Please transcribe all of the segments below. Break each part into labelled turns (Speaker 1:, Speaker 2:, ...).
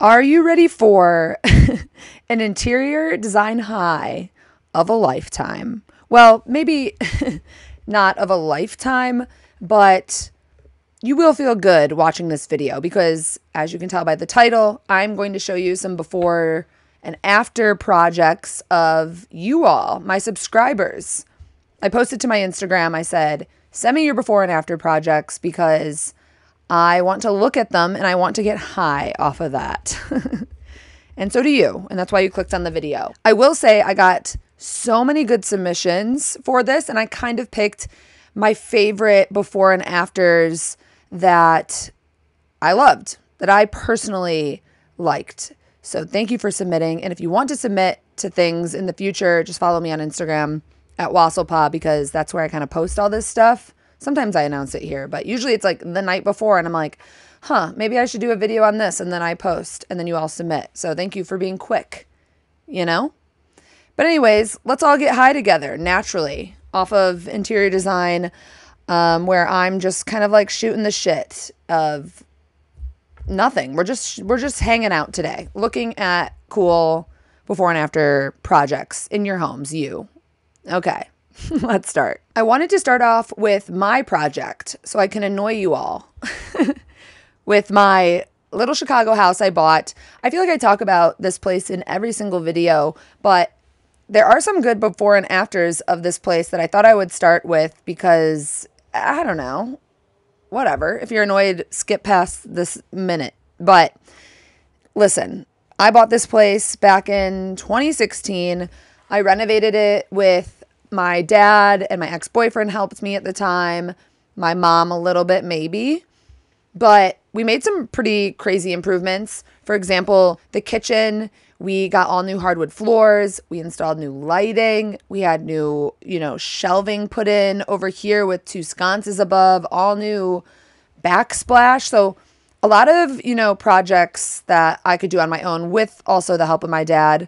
Speaker 1: Are you ready for an interior design high of a lifetime? Well, maybe not of a lifetime, but you will feel good watching this video because, as you can tell by the title, I'm going to show you some before and after projects of you all, my subscribers. I posted to my Instagram, I said, send me your before and after projects because I want to look at them and I want to get high off of that. And so do you. And that's why you clicked on the video. I will say I got so many good submissions for this, and I kind of picked my favorite before and afters that I loved, that I personally liked. So thank you for submitting. And if you want to submit to things in the future, just follow me on Instagram at Wasslepaw because that's where I kind of post all this stuff. Sometimes I announce it here, but usually it's like the night before and I'm like, maybe I should do a video on this, and then I post and then you all submit. So thank you for being quick, you know? But anyways, let's all get high together naturally off of interior design, where I'm just kind of like shooting the shit of nothing. We're just hanging out today, looking at cool before and after projects in your homes, you. Okay. Let's start. I wanted to start off with my project so I can annoy you all with my little Chicago house I bought. I feel like I talk about this place in every single video, but there are some good before and afters of this place that I thought I would start with because, I don't know, whatever. If you're annoyed, skip past this minute. But listen, I bought this place back in 2016. I renovated it with my dad, and my ex-boyfriend helped me at the time. My mom a little bit maybe. But we made some pretty crazy improvements. For example, the kitchen, we got all new hardwood floors. We installed new lighting. We had new, shelving put in over here with 2 sconces above, all new backsplash. So a lot of, projects that I could do on my own with also the help of my dad.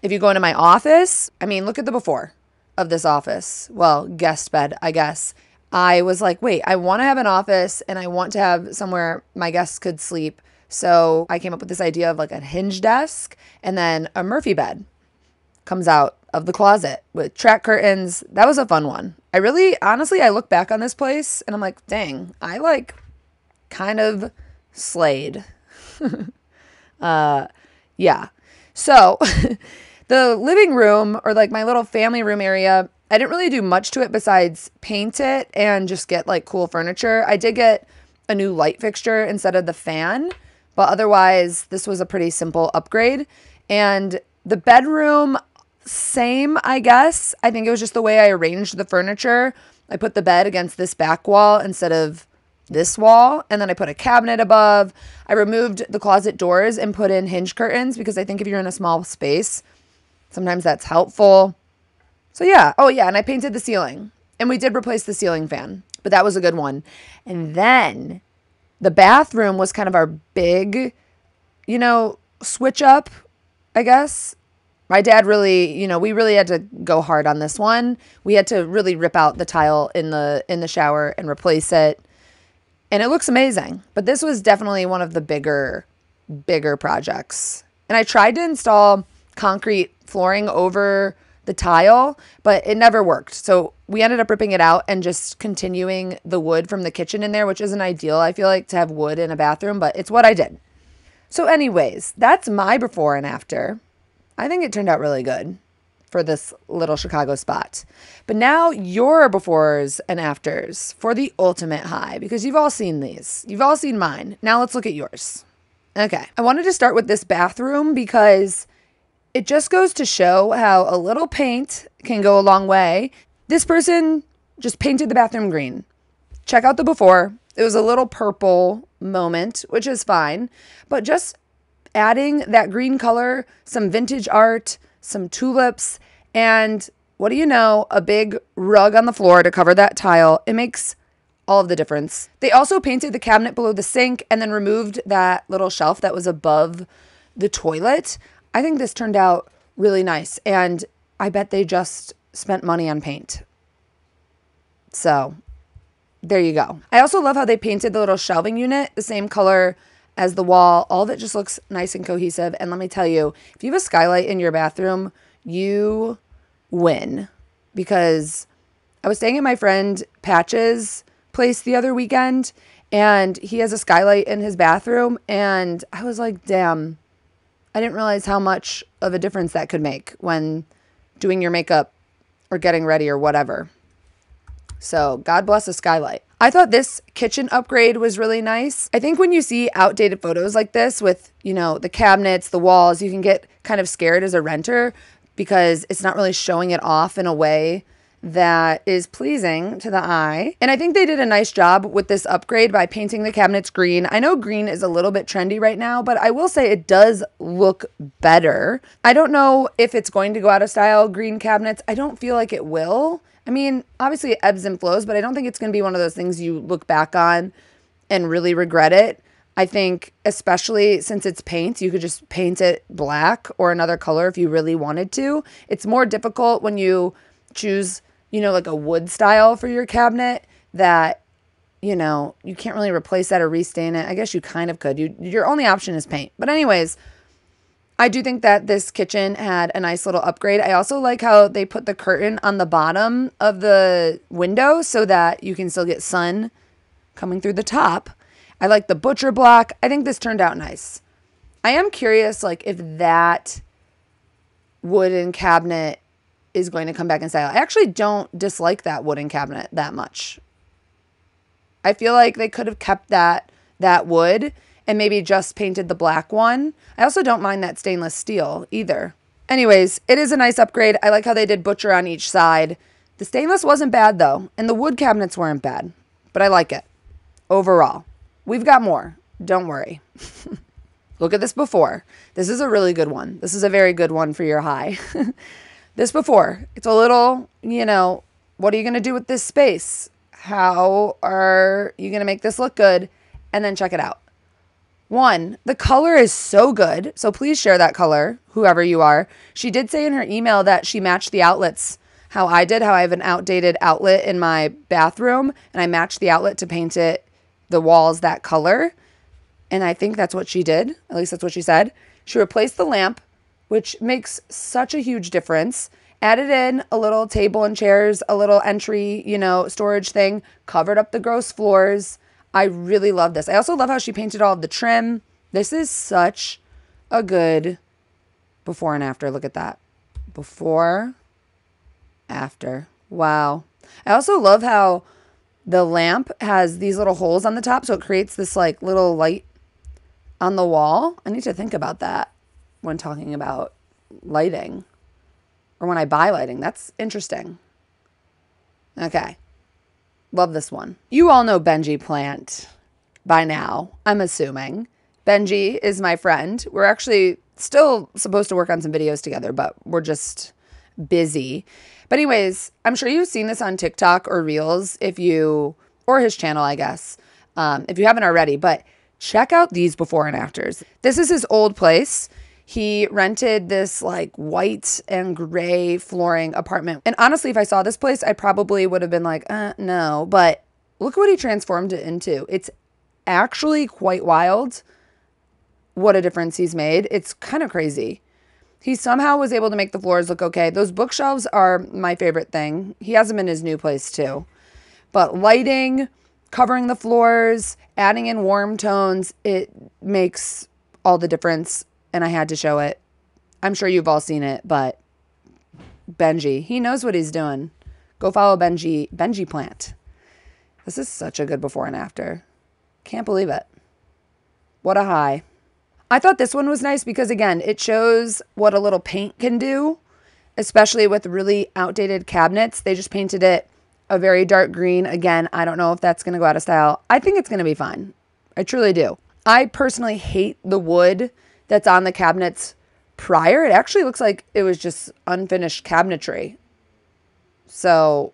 Speaker 1: If you go into my office, look at the before of this office. Well, guest bed, I guess. I was like, wait, I want to have an office and I want to have somewhere my guests could sleep. So I came up with this idea of like a hinge desk and then a Murphy bed comes out of the closet with track curtains. That was a fun one. Honestly, I look back on this place and I'm like, dang, I like kind of slayed. Yeah. So the living room, or like my little family room area, I didn't really do much to it besides paint it and just get like cool furniture. I did get a new light fixture instead of the fan, but otherwise this was a pretty simple upgrade. And the bedroom, same, I guess. I think it was just the way I arranged the furniture. I put the bed against this back wall instead of this wall, and then I put a cabinet above. I removed the closet doors and put in hinge curtains because I think if you're in a small space, sometimes that's helpful. So yeah. Oh yeah. And I painted the ceiling, and we did replace the ceiling fan, but that was a good one. And then the bathroom was kind of our big, switch up, I guess. My dad really, we really had to go hard on this one. We had to really rip out the tile in the shower and replace it. And it looks amazing. But this was definitely one of the bigger projects. And I tried to install concrete flooring over the tile, but it never worked. So we ended up ripping it out and just continuing the wood from the kitchen in there, which isn't ideal, I feel like, to have wood in a bathroom, but it's what I did. So anyways, that's my before and after. I think it turned out really good for this little Chicago spot. But now your befores and afters for the ultimate high, because you've all seen these. You've all seen mine. Now let's look at yours. Okay. I wanted to start with this bathroom because it just goes to show how a little paint can go a long way. This person just painted the bathroom green. Check out the before. It was a little purple moment, which is fine. But just adding that green color, some vintage art, some tulips, and what do you know, a big rug on the floor to cover that tile. It makes all of the difference. They also painted the cabinet below the sink and then removed that little shelf that was above the toilet. I think this turned out really nice, and I bet they just spent money on paint. So there you go. I also love how they painted the little shelving unit the same color as the wall. All of it just looks nice and cohesive. And let me tell you, if you have a skylight in your bathroom, you win. Because I was staying at my friend Patch's place the other weekend, and he has a skylight in his bathroom. And I was like, damn, I didn't realize how much of a difference that could make when doing your makeup or getting ready or whatever. So God bless a skylight. I thought this kitchen upgrade was really nice. I think when you see outdated photos like this with, you know, the cabinets, the walls, you can get kind of scared as a renter because it's not really showing it off in a way that is pleasing to the eye. And I think they did a nice job with this upgrade by painting the cabinets green. I know green is a little bit trendy right now, but I will say it does look better. I don't know if it's going to go out of style, green cabinets. I don't feel like it will. I mean, obviously it ebbs and flows, but I don't think it's going to be one of those things you look back on and really regret it. I think especially since it's paint, you could just paint it black or another color if you really wanted to. It's more difficult when you choose, you know, like a wood style for your cabinet that, you know, you can't really replace that or restain it. I guess you kind of could. Your only option is paint. But anyways, I do think that this kitchen had a nice little upgrade. I also like how they put the curtain on the bottom of the window so that you can still get sun coming through the top. I like the butcher block. I think this turned out nice. I am curious, like, if that wooden cabinet is going to come back in style. I actually don't dislike that wooden cabinet that much. I feel like they could have kept that wood and maybe just painted the black one. I also don't mind that stainless steel either. Anyways, it is a nice upgrade. I like how they did butcher on each side. The stainless wasn't bad though, and the wood cabinets weren't bad, but I like it overall. We've got more. Don't worry. Look at this before. This is a really good one. This is a very good one for your high. This before, it's a little, you know, what are you going to do with this space? How are you going to make this look good? And then check it out. One, the color is so good. So please share that color, whoever you are. She did say in her email that she matched the outlets how I did, how I have an outdated outlet in my bathroom. And I matched the outlet to paint it, the walls, that color. And I think that's what she did. At least that's what she said. She replaced the lamp, which makes such a huge difference. Added in a little table and chairs, a little entry, you know, storage thing, covered up the gross floors. I really love this. I also love how she painted all of the trim. This is such a good before and after. Look at that. Before, after. Wow. I also love how the lamp has these little holes on the top, so it creates this like little light on the wall. I need to think about that when talking about lighting or when I buy lighting. That's interesting. Okay. Love this one. You all know Benji Plant by now, I'm assuming. Benji is my friend. We're actually still supposed to work on some videos together, but we're just busy. But anyways, I'm sure you've seen this on TikTok or Reels or his channel, I guess, if you haven't already, but check out these before and afters. This is his old place. He rented this like white and gray flooring apartment. And honestly, if I saw this place, I probably would have been like, no. But look what he transformed it into. It's actually quite wild what a difference he's made. It's kind of crazy. He somehow was able to make the floors look okay. Those bookshelves are my favorite thing. He has them in his new place too. But lighting, covering the floors, adding in warm tones, it makes all the difference. And I had to show it. I'm sure you've all seen it, but Benji, he knows what he's doing. Go follow Benji Plant. This is such a good before and after. Can't believe it. What a high. I thought this one was nice because, again, it shows what a little paint can do, especially with really outdated cabinets. They just painted it a very dark green. Again, I don't know if that's going to go out of style. I think it's going to be fine. I truly do. I personally hate the wood that's on the cabinets prior. It actually looks like it was just unfinished cabinetry. So,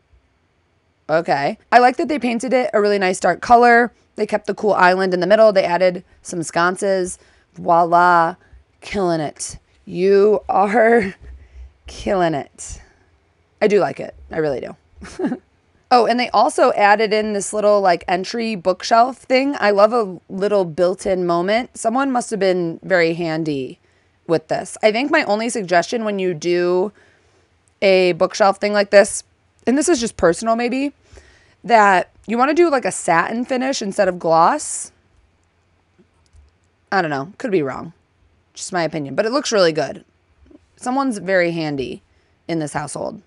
Speaker 1: okay. I like that they painted it a really nice dark color. They kept the cool island in the middle. They added some sconces. Voila. Killing it. You are killing it. I do like it. I really do. Oh, and they also added in this little like entry bookshelf thing. I love a little built-in moment. Someone must have been very handy with this. I think my only suggestion when you do a bookshelf thing like this, and this is just personal maybe, that you want to do like a satin finish instead of gloss. I don't know. Could be wrong. Just my opinion. But it looks really good. Someone's very handy in this household.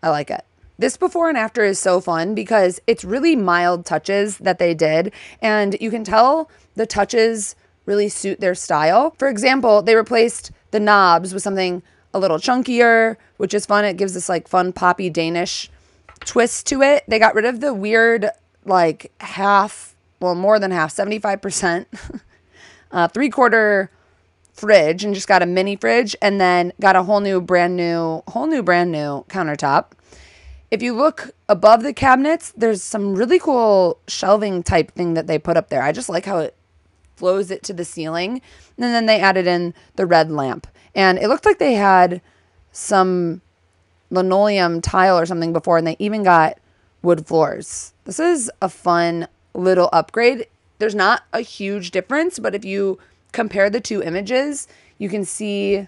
Speaker 1: I like it. This before and after is so fun because it's really mild touches that they did. And you can tell the touches really suit their style. For example, they replaced the knobs with something a little chunkier, which is fun. It gives this like fun poppy Danish twist to it. They got rid of the weird like half, well, more than half, 75%, 3/4 fridge and just got a mini fridge and then got a whole new brand new countertop. If you look above the cabinets, there's some really cool shelving type thing that they put up there. I just like how it flows it to the ceiling. And then they added in the red lamp. And it looked like they had some linoleum tile or something before, and they even got wood floors. This is a fun little upgrade. There's not a huge difference, but if you compare the two images, you can see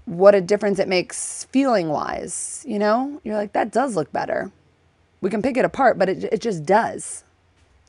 Speaker 1: what a difference it makes feeling wise. You know, you're like, that does look better. We can pick it apart, but it just does.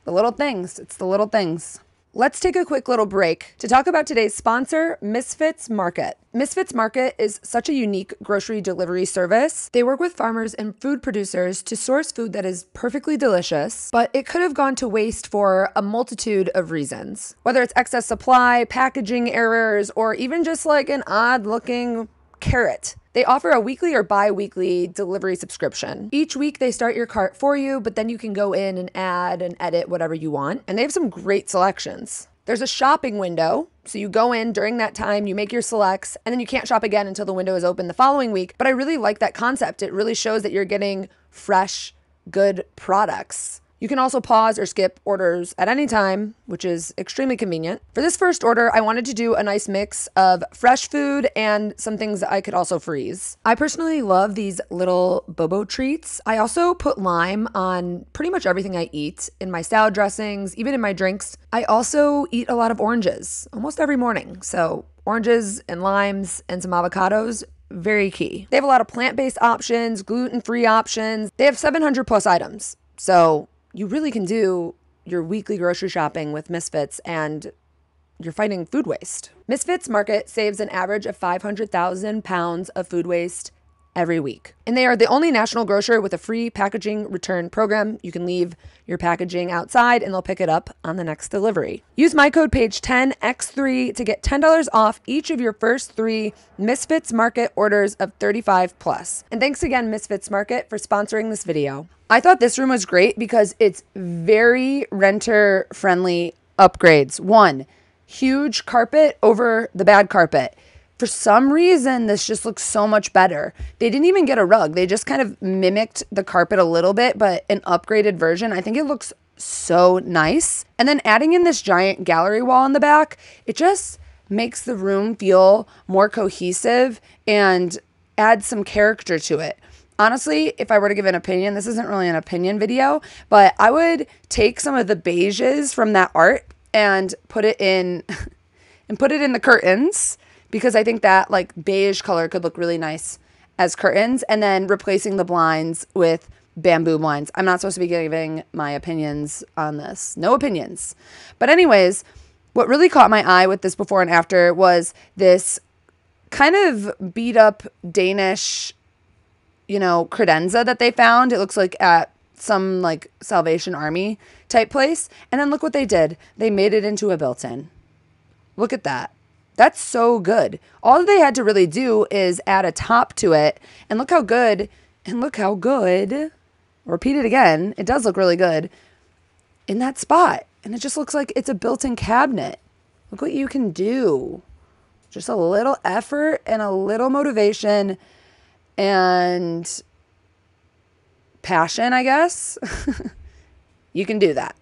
Speaker 1: The little things. It's the little things. Let's take a quick little break to talk about today's sponsor, Misfits Market. Misfits Market is such a unique grocery delivery service. They work with farmers and food producers to source food that is perfectly delicious, but it could have gone to waste for a multitude of reasons. Whether it's excess supply, packaging errors, or even just like an odd looking carrot. They offer a weekly or bi-weekly delivery subscription. Each week they start your cart for you, but then you can go in and add and edit whatever you want. And they have some great selections. There's a shopping window. So you go in during that time, you make your selects, and then you can't shop again until the window is open the following week. But I really like that concept. It really shows that you're getting fresh, good products. You can also pause or skip orders at any time, which is extremely convenient. For this first order, I wanted to do a nice mix of fresh food and some things that I could also freeze. I personally love these little Bobo treats. I also put lime on pretty much everything I eat, in my salad dressings, even in my drinks. I also eat a lot of oranges almost every morning. So oranges and limes and some avocados, very key. They have a lot of plant-based options, gluten-free options. They have 700 plus items. So you really can do your weekly grocery shopping with Misfits and you're fighting food waste. Misfits Market saves an average of 500,000 pounds of food waste every week. And they are the only national grocer with a free packaging return program. You can leave your packaging outside and they'll pick it up on the next delivery. Use my code PAGE10X3 to get $10 off each of your first 3 Misfits Market orders of 35 plus. And thanks again, Misfits Market, for sponsoring this video. I thought this room was great because it's very renter friendly upgrades. 1, huge carpet over the bad carpet. For some reason, this just looks so much better. They didn't even get a rug. They just kind of mimicked the carpet a little bit, but an upgraded version. I think it looks so nice. And then adding in this giant gallery wall in the back, it just makes the room feel more cohesive and adds some character to it. Honestly, if I were to give an opinion, this isn't really an opinion video, but I would take some of the beiges from that art and put it in the curtains, because I think that like beige color could look really nice as curtains, and then replacing the blinds with bamboo blinds. I'm not supposed to be giving my opinions on this. No opinions. But anyways, what really caught my eye with this before and after was this kind of beat up Danish, credenza that they found. It looks like at some like Salvation Army type place. And then look what they did. They made it into a built-in. Look at that. That's so good. All they had to really do is add a top to it. And look how good, repeat it again. It does look really good in that spot. And it just looks like it's a built-in cabinet. Look what you can do. Just a little effort and a little motivation and passion, I guess. You can do that.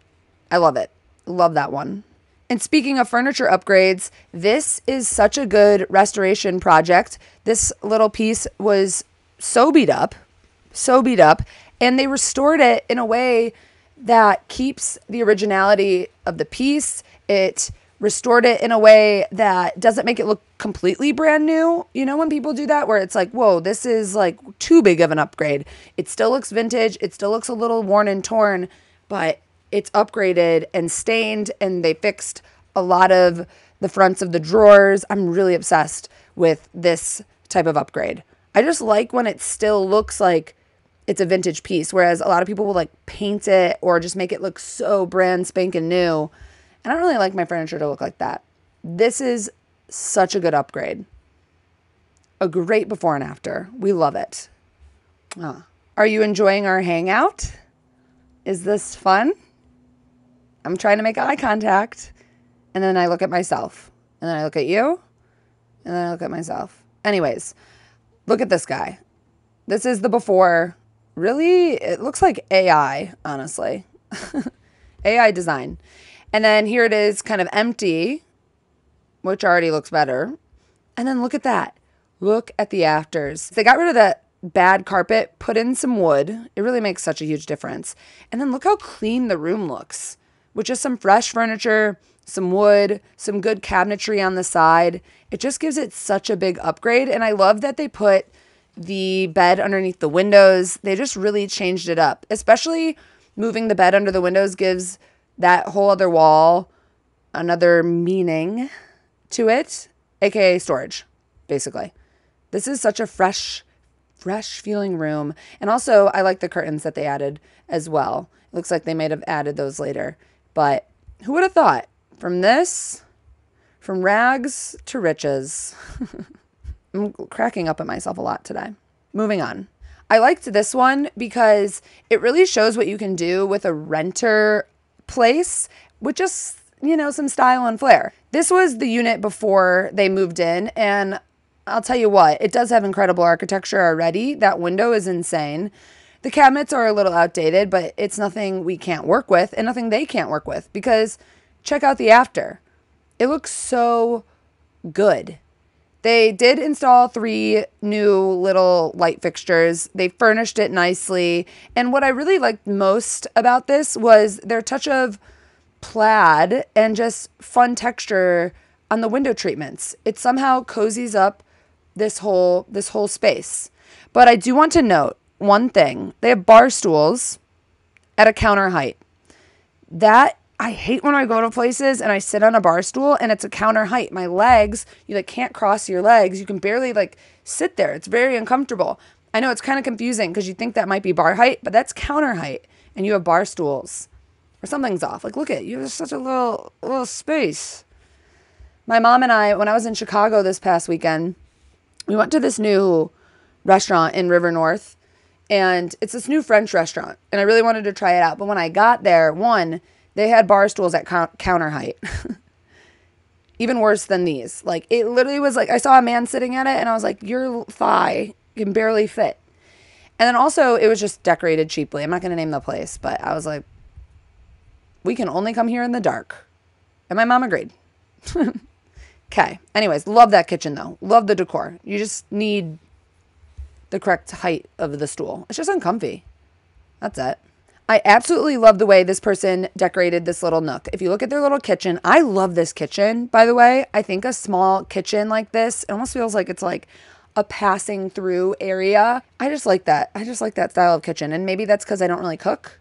Speaker 1: I love it. Love that one. And speaking of furniture upgrades, this is such a good restoration project. This little piece was so beat up, And they restored it in a way that keeps the originality of the piece. It restored it in a way that doesn't make it look completely brand new. You know, when people do that, where it's like, whoa, this is like too big of an upgrade. It still looks vintage. It still looks a little worn and torn, but it's upgraded and stained, and they fixed a lot of the fronts of the drawers. I'm really obsessed with this type of upgrade. I just like when it still looks like it's a vintage piece, whereas a lot of people will like paint it or just make it look so brand spanking new. And I don't really like my furniture to look like that. This is such a good upgrade. A great before and after. We love it. Are you enjoying our hangout? Is this fun? I'm trying to make eye contact. And then I look at myself. And then I look at you. And then I look at myself. Anyways, look at this guy. This is the before. Really, it looks like AI, honestly. AI design. And then here it is kind of empty, which already looks better. And then look at that. Look at the afters. They got rid of that bad carpet, put in some wood. It really makes such a huge difference. And then look how clean the room looks, with just some fresh furniture, some wood, some good cabinetry on the side. It just gives it such a big upgrade. And I love that they put the bed underneath the windows. They just really changed it up. Especially moving the bed under the windows gives that whole other wall another meaning to it, aka storage, basically. This is such a fresh feeling room. And also, I like the curtains that they added as well. It looks like they might have added those later. But who would have thought? From rags to riches. I'm cracking up at myself a lot today. Moving on. I liked this one because it really shows what you can do with a renter place with just, you know, some style and flair. This was the unit before they moved in, and I'll tell you what, it does have incredible architecture already. That window is insane. The cabinets are a little outdated, but it's nothing we can't work with and nothing they can't work with, because check out the after. It looks so good. They did install 3 new little light fixtures. They furnished it nicely. And what I really liked most about this was their touch of plaid and just fun texture on the window treatments. It somehow cozies up this whole space. But I do want to note one thing. They have bar stools at a counter height. That I hate when I go to places and I sit on a bar stool and it's a counter height. My legs, you like can't cross your legs. You can barely like sit there. It's very uncomfortable. I know it's kind of confusing because you think that might be bar height, but that's counter height. And you have bar stools or something's off. Like, look at it. You have such a little space. My mom and I, when I was in Chicago this past weekend, we went to this new restaurant in River North, and it's this new French restaurant, and I really wanted to try it out. But when I got there, they had bar stools at counter height. Even worse than these. Like, it literally was like, I saw a man sitting at it, and I was like, your thigh can barely fit. And then also, it was just decorated cheaply. I'm not going to name the place, but I was like, we can only come here in the dark. And my mom agreed. Okay. Anyways, love that kitchen, though. Love the decor. You just need the correct height of the stool. It's just uncomfy. That's it. I absolutely love the way this person decorated this little nook. If you look at their little kitchen, I love this kitchen, by the way. I think a small kitchen like this, it almost feels like it's like a passing through area. I just like that. I just like that style of kitchen. And maybe that's because I don't really cook,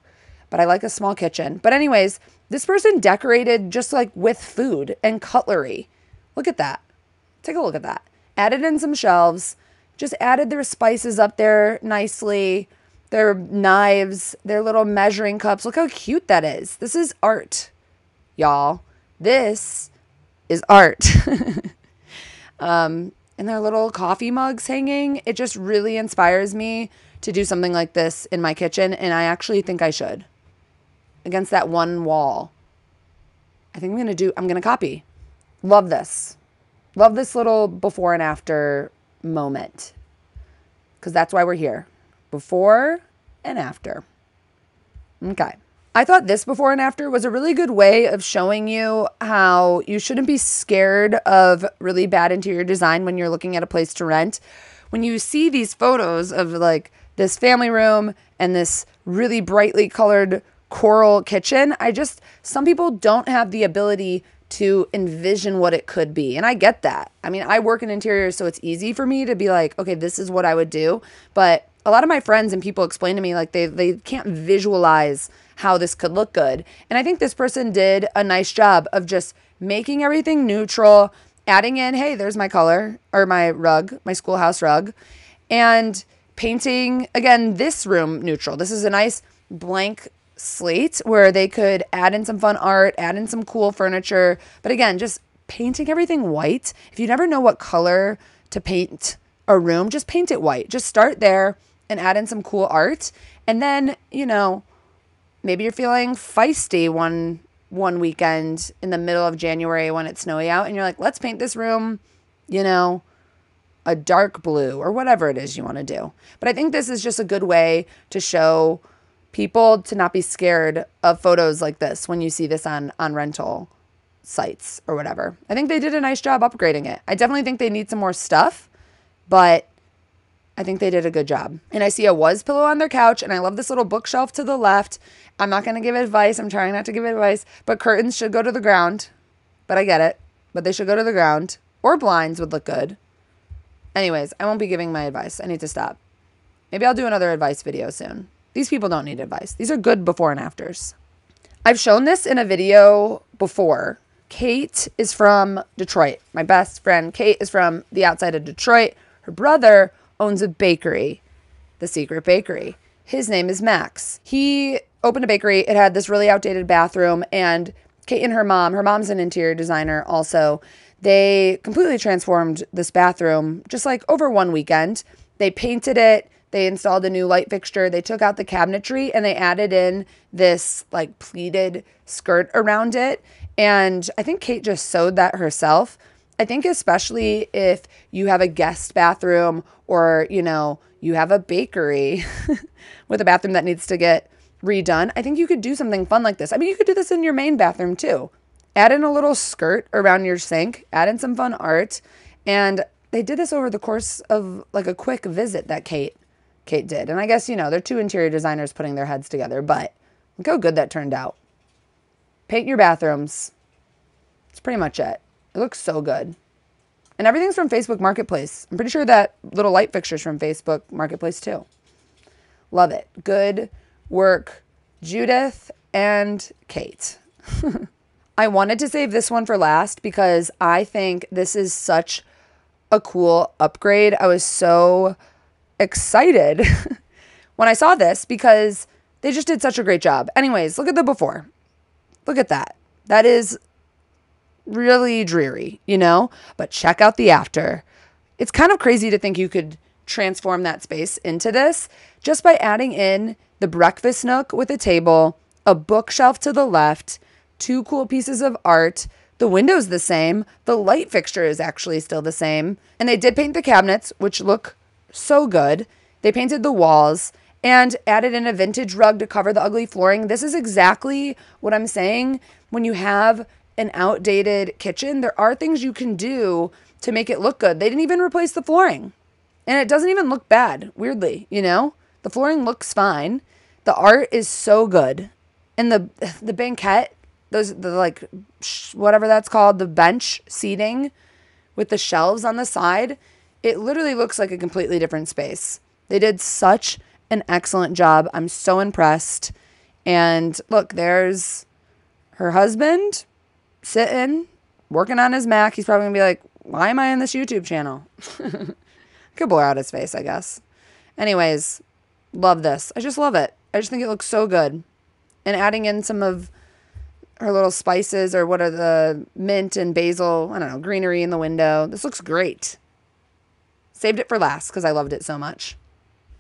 Speaker 1: but I like a small kitchen. But anyways, this person decorated just like with food and cutlery. Look at that. Take a look at that. Added in some shelves, just added their spices up there nicely. Their knives, their little measuring cups. Look how cute that is. This is art, y'all. This is art. And their little coffee mugs hanging. It just really inspires me to do something like this in my kitchen. And I actually think I should. Against that one wall. I think I'm going to copy. Love this. Love this little before and after moment. Because that's why we're here. Before and after. Okay. I thought this before and after was a really good way of showing you how you shouldn't be scared of really bad interior design when you're looking at a place to rent. when you see these photos of like this family room and this really brightly colored coral kitchen, some people don't have the ability to envision what it could be. And I get that. I mean, I work in interiors, so it's easy for me to be like, okay, this is what I would do. But a lot of my friends and people explain to me like they can't visualize how this could look good. And I think this person did a nice job of just making everything neutral, adding in, hey, there's my color or my rug, my schoolhouse rug, and painting, again, this room neutral. This is a nice blank slate where they could add in some fun art, add in some cool furniture. But again, just painting everything white. If you never know what color to paint a room, just paint it white. Just start there and add in some cool art. And then, maybe you're feeling feisty one weekend in the middle of January when it's snowy out and you're like, let's paint this room, a dark blue or whatever it is you want to do. But I think this is just a good way to show people to not be scared of photos like this when you see this on rental sites or whatever. I think they did a nice job upgrading it. I definitely think they need some more stuff, but I think they did a good job. And I see a was pillow on their couch, and I love this little bookshelf to the left. I'm not going to give advice. I'm trying not to give advice, but curtains should go to the ground. But I get it. But they should go to the ground. Or blinds would look good. Anyways, I won't be giving my advice. I need to stop. Maybe I'll do another advice video soon. These people don't need advice. These are good before and afters. I've shown this in a video before. Kate is from Detroit. My best friend Kate is from the outside of Detroit. Her brother owns a bakery, The Secret Bakery. His name is Max. He opened a bakery. It had this really outdated bathroom, and Kate and her mom's an interior designer also, they completely transformed this bathroom just like over one weekend. They painted it. They installed a new light fixture. They took out the cabinetry and they added in this like pleated skirt around it. And I think Kate just sewed that herself. I think especially if you have a guest bathroom or, you have a bakery with a bathroom that needs to get redone, I think you could do something fun like this. I mean, you could do this in your main bathroom too. Add in a little skirt around your sink, add in some fun art. And they did this over the course of like a quick visit that Kate did. And I guess, they're two interior designers putting their heads together, but look how good that turned out. Paint your bathrooms. That's pretty much it. It looks so good. And everything's from Facebook Marketplace. I'm pretty sure that little light fixture's from Facebook Marketplace too. Love it. Good work, Judith and Kate. I wanted to save this one for last because I think this is such a cool upgrade. I was so excited when I saw this because they just did such a great job. Anyways, look at the before. Look at that. That is really dreary, but check out the after. It's kind of crazy to think you could transform that space into this just by adding in the breakfast nook with a table, a bookshelf to the left, two cool pieces of art. The window's the same. The light fixture is actually still the same. And they did paint the cabinets, which look so good. They painted the walls and added in a vintage rug to cover the ugly flooring. This is exactly what I'm saying. When you have an outdated kitchen, there are things you can do to make it look good. They didn't even replace the flooring. And it doesn't even look bad, weirdly, The flooring looks fine. The art is so good. And the banquette, whatever that's called, the bench seating with the shelves on the side, it literally looks like a completely different space. They did such an excellent job. I'm so impressed. And look, there's her husband sitting, working on his Mac. He's probably going to be like, why am I in this YouTube channel? Could blur out his face, I guess. Anyways, love this. I just love it. I just think it looks so good. And adding in some of her little spices or what are the mint and basil, I don't know, greenery in the window. This looks great. Saved it for last because I loved it so much.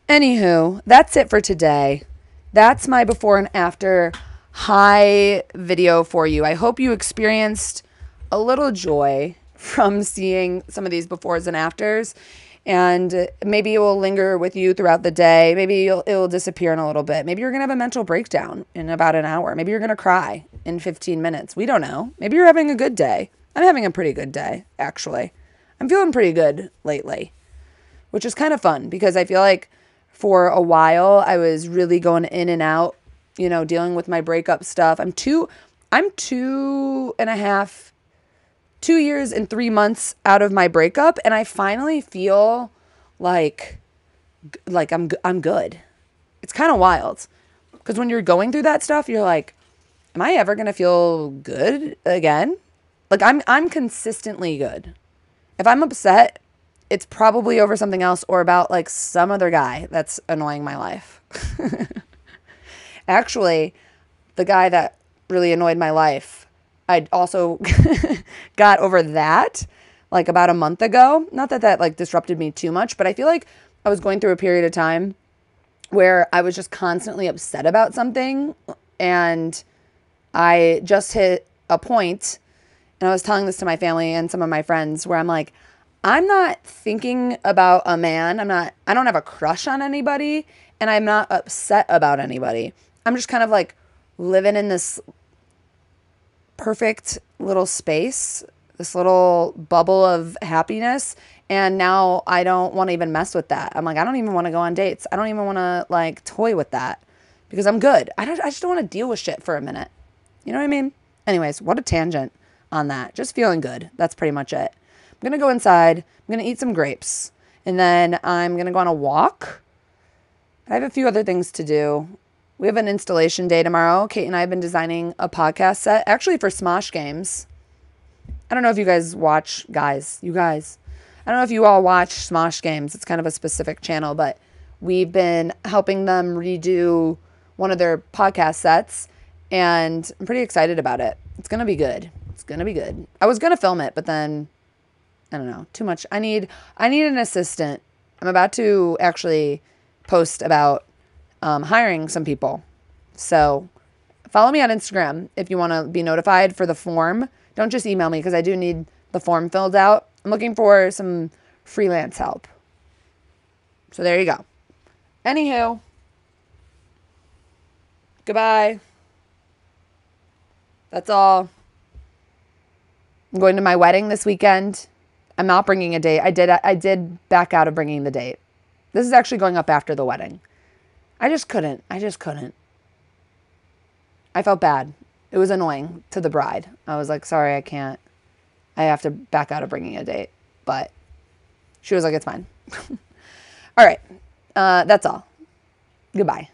Speaker 1: Anywho, that's it for today. That's my before and after high video for you. I hope you experienced a little joy from seeing some of these befores and afters. And maybe it will linger with you throughout the day. Maybe it will disappear in a little bit. Maybe you're going to have a mental breakdown in about an hour. Maybe you're going to cry in 15 minutes. We don't know. Maybe you're having a good day. I'm having a pretty good day, actually. I'm feeling pretty good lately. which is kind of fun because I feel like for a while I was really going in and out, dealing with my breakup stuff. I'm 2 years and 3 months out of my breakup, and I finally feel like I'm good. It's kind of wild because when you're going through that stuff, you're like, am I ever gonna feel good again? Like I'm consistently good. If I'm upset, it's probably over something else or about like some other guy that's annoying my life. Actually, the guy that really annoyed my life, I also got over that like about a month ago. Not that that like disrupted me too much, but I feel like I was going through a period of time where I was just constantly upset about something, and I just hit a point, and I was telling this to my family and some of my friends, where I'm like, I'm not thinking about a man. I don't have a crush on anybody, and I'm not upset about anybody. I'm just kind of like living in this perfect little space, this little bubble of happiness. And now I don't want to even mess with that. I'm like, I don't even want to go on dates. I don't even want to like toy with that because I'm good. I just don't want to deal with shit for a minute. You know what I mean? Anyways, what a tangent on that. Just feeling good. That's pretty much it. I'm going to go inside. I'm going to eat some grapes. And then I'm going to go on a walk. I have a few other things to do. We have an installation day tomorrow. Kate and I have been designing a podcast set, actually for Smosh Games. I don't know if you guys watch, you guys. I don't know if you all watch Smosh Games. It's kind of a specific channel, but we've been helping them redo one of their podcast sets, and I'm pretty excited about it. It's going to be good. It's going to be good. I was going to film it, but then, I don't know, too much. I need an assistant. I'm about to actually post about hiring some people. So follow me on Instagram if you want to be notified for the form. Don't just email me because I do need the form filled out. I'm looking for some freelance help. So there you go. Anywho, goodbye. That's all. I'm going to my wedding this weekend. I'm not bringing a date. I did back out of bringing the date. This is actually going up after the wedding. I just couldn't. I felt bad. It was annoying to the bride. I was like, sorry, I can't. I have to back out of bringing a date. But she was like, it's fine. All right. That's all. Goodbye.